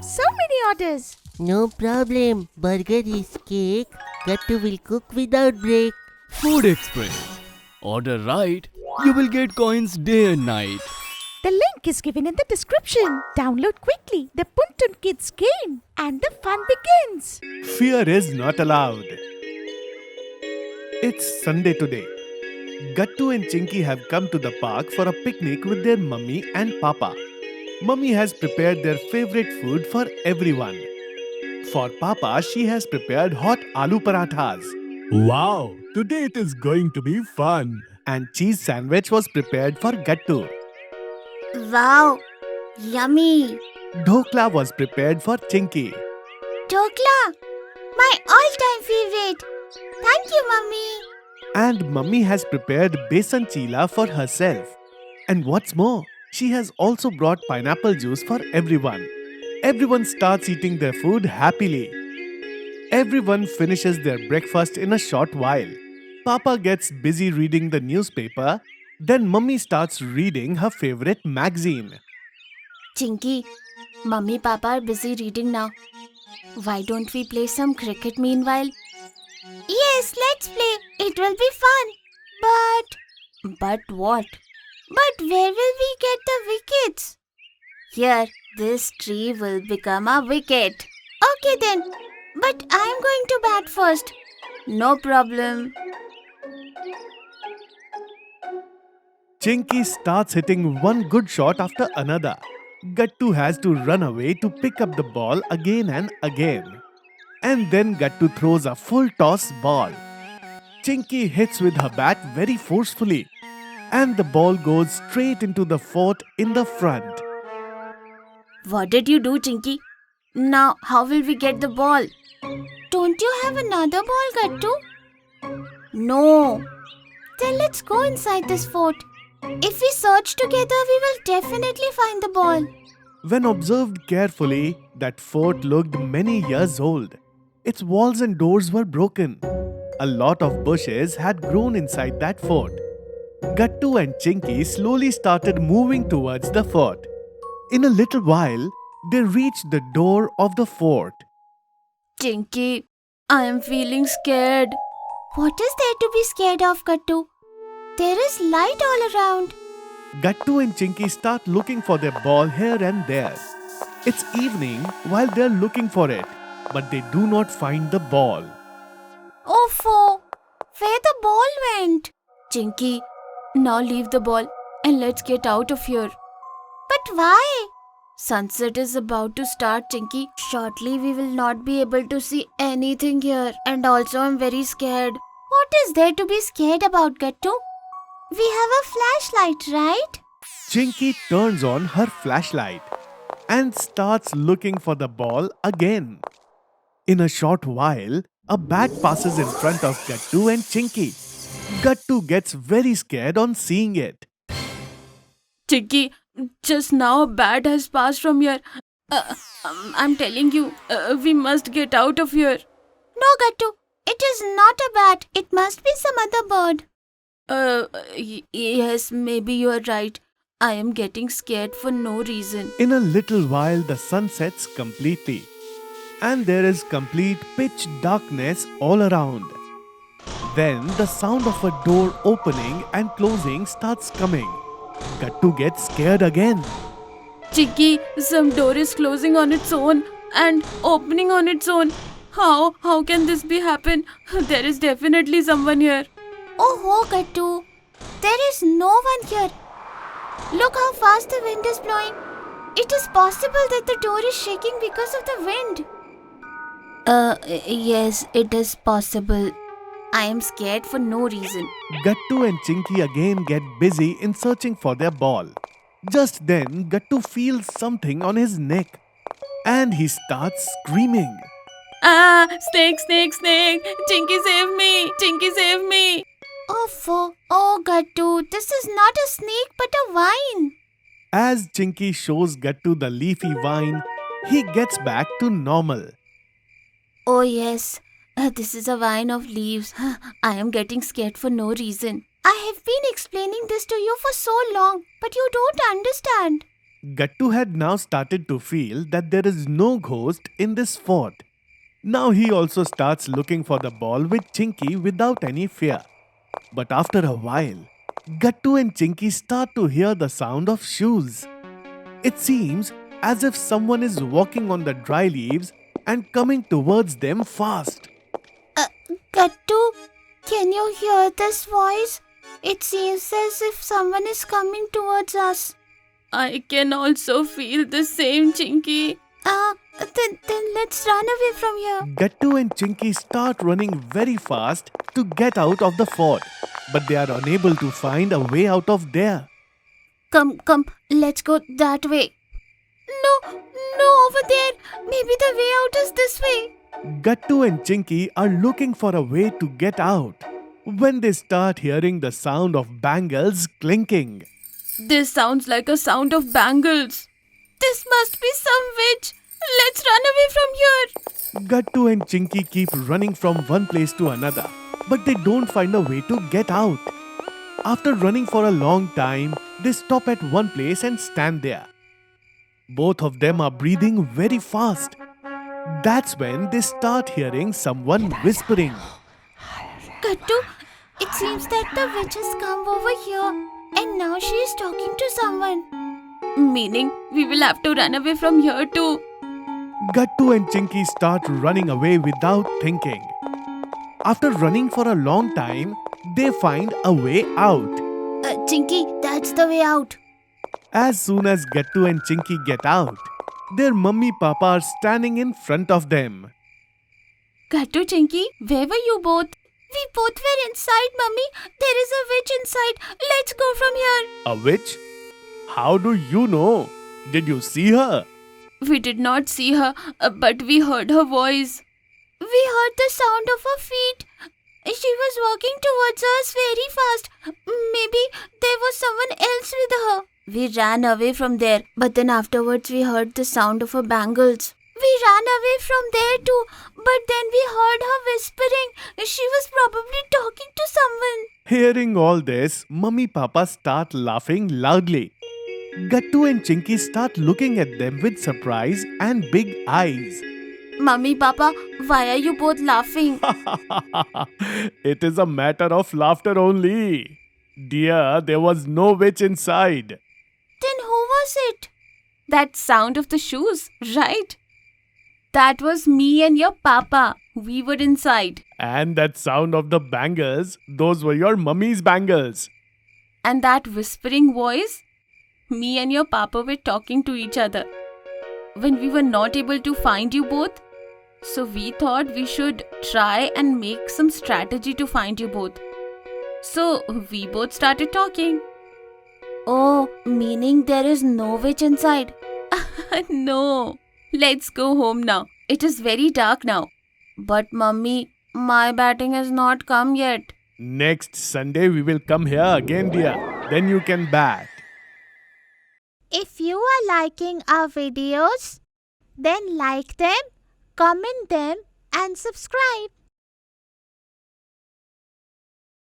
have so many orders. No problem. Burger is cake. Gattu will cook without break. Food Express. Order right, you will get coins day and night. The link is given in the description. Download quickly. The Puntun Kids game and the fun begins. Fear is not allowed. It's Sunday today. Gattu and Chinky have come to the park for a picnic with their mummy and papa. Mummy has prepared their favorite food for everyone. For papa, she has prepared hot aloo parathas. Wow, today it is going to be fun. And cheese sandwich was prepared for Gattu. Wow, yummy. Dhokla was prepared for Chinky. Dhokla, my all-time favorite. Thank you, Mummy. And mummy has prepared besan chila for herself. And what's more, she has also brought pineapple juice for everyone. Everyone starts eating their food happily. Everyone finishes their breakfast in a short while. Papa gets busy reading the newspaper. Then mummy starts reading her favorite magazine. Chinky, Mummy Papa are busy reading now. Why don't we play some cricket meanwhile? Yes, let's play. It will be fun. But what? But where will we get the wickets? Here, this tree will become a wicket. Okay then. But I'm going to bat first. No problem. Chinky starts hitting one good shot after another. Gattu has to run away to pick up the ball again and again. And then Gattu throws a full toss ball. Chinky hits with her bat very forcefully. And the ball goes straight into the fort in the front. What did you do, Chinky? Now, how will we get the ball? Don't you have another ball, Gattu? No. Then let's go inside this fort. If we search together, we will definitely find the ball. When observed carefully, that fort looked many years old. Its walls and doors were broken. A lot of bushes had grown inside that fort. Gattu and Chinky slowly started moving towards the fort. In a little while, they reached the door of the fort. Chinky, I am feeling scared. What is there to be scared of, Gattu? There is light all around. Gattu and Chinky start looking for their ball here and there. It's evening while they're looking for it, but they do not find the ball. Oh, where the ball went? Chinky, now leave the ball and let's get out of here. But why? Sunset is about to start, Chinky. Shortly we will not be able to see anything here. And also I'm very scared. What is there to be scared about, Gattu? We have a flashlight, right? Chinky turns on her flashlight and starts looking for the ball again. In a short while, a bat passes in front of Gattu and Chinky. Gattu gets very scared on seeing it. Chinky, just now a bat has passed from here. I'm telling you, we must get out of here. No, Gattu, it is not a bat. It must be some other bird. Yes, maybe you are right. I am getting scared for no reason. In a little while, the sun sets completely. And there is complete pitch darkness all around. Then the sound of a door opening and closing starts coming. Gattu gets scared again. Chinky, some door is closing on its own and opening on its own. How can this be happen? There is definitely someone here. Oh, Gattu. There is no one here. Look how fast the wind is blowing. It is possible that the door is shaking because of the wind. Yes, it is possible. I am scared for no reason. Gattu and Chinky again get busy in searching for their ball. Just then, Gattu feels something on his neck. And he starts screaming. Ah, snake. Chinky, save me. Chinky, save me. Oh, Gattu, this is not a snake but a vine. As Chinky shows Gattu the leafy vine, he gets back to normal. Oh yes, this is a vine of leaves. I am getting scared for no reason. I have been explaining this to you for so long, but you don't understand. Gattu had now started to feel that there is no ghost in this fort. Now he also starts looking for the ball with Chinky without any fear. But after a while, Gattu and Chinky start to hear the sound of shoes. It seems as if someone is walking on the dry leaves and coming towards them fast. Gattu, can you hear this voice? It seems as if someone is coming towards us. I can also feel the same, Chinky. Then let's run away from here. Gattu and Chinky start running very fast to get out of the fort, but they are unable to find a way out of there. Come, let's go that way. No, over there. Maybe the way out is this way. Gattu and Chinky are looking for a way to get out when they start hearing the sound of bangles clinking. This sounds like a sound of bangles. This must be some witch. Let's run away from here. Gattu and Chinky keep running from one place to another, but they don't find a way to get out. After running for a long time, they stop at one place and stand there. Both of them are breathing very fast. That's when they start hearing someone whispering. Gattu, it seems that the witch has come over here and now she is talking to someone. Meaning, we will have to run away from here too. Gattu and Chinky start running away without thinking. After running for a long time, they find a way out. Chinky, that's the way out. As soon as Gattu and Chinky get out, their mummy papa are standing in front of them. Gattu, Chinky, where were you both? We both were inside, Mummy. There is a witch inside. Let's go from here. A witch? How do you know? Did you see her? We did not see her, but we heard her voice. We heard the sound of her feet. She was walking towards us very fast. Maybe there was someone else with her. We ran away from there, but then afterwards we heard the sound of her bangles. We ran away from there too, but then we heard her whispering. She was probably talking to someone. Hearing all this, Mummy Papa start laughing loudly. Gattu and Chinky start looking at them with surprise and big eyes. Mummy, Papa, why are you both laughing? It is a matter of laughter only. Dear, there was no witch inside. Then who was it? That sound of the shoes, right? That was me and your papa. We were inside. And that sound of the bangles, those were your mummy's bangles. And that whispering voice, me and your papa were talking to each other. When we were not able to find you both, so we thought we should try and make some strategy to find you both. So we both started talking. Oh, meaning there is no witch inside. No. Let's go home now. It is very dark now. But Mummy, my batting has not come yet. Next Sunday we will come here again, dear. Then you can bat. If you are liking our videos, then like them, comment them and subscribe.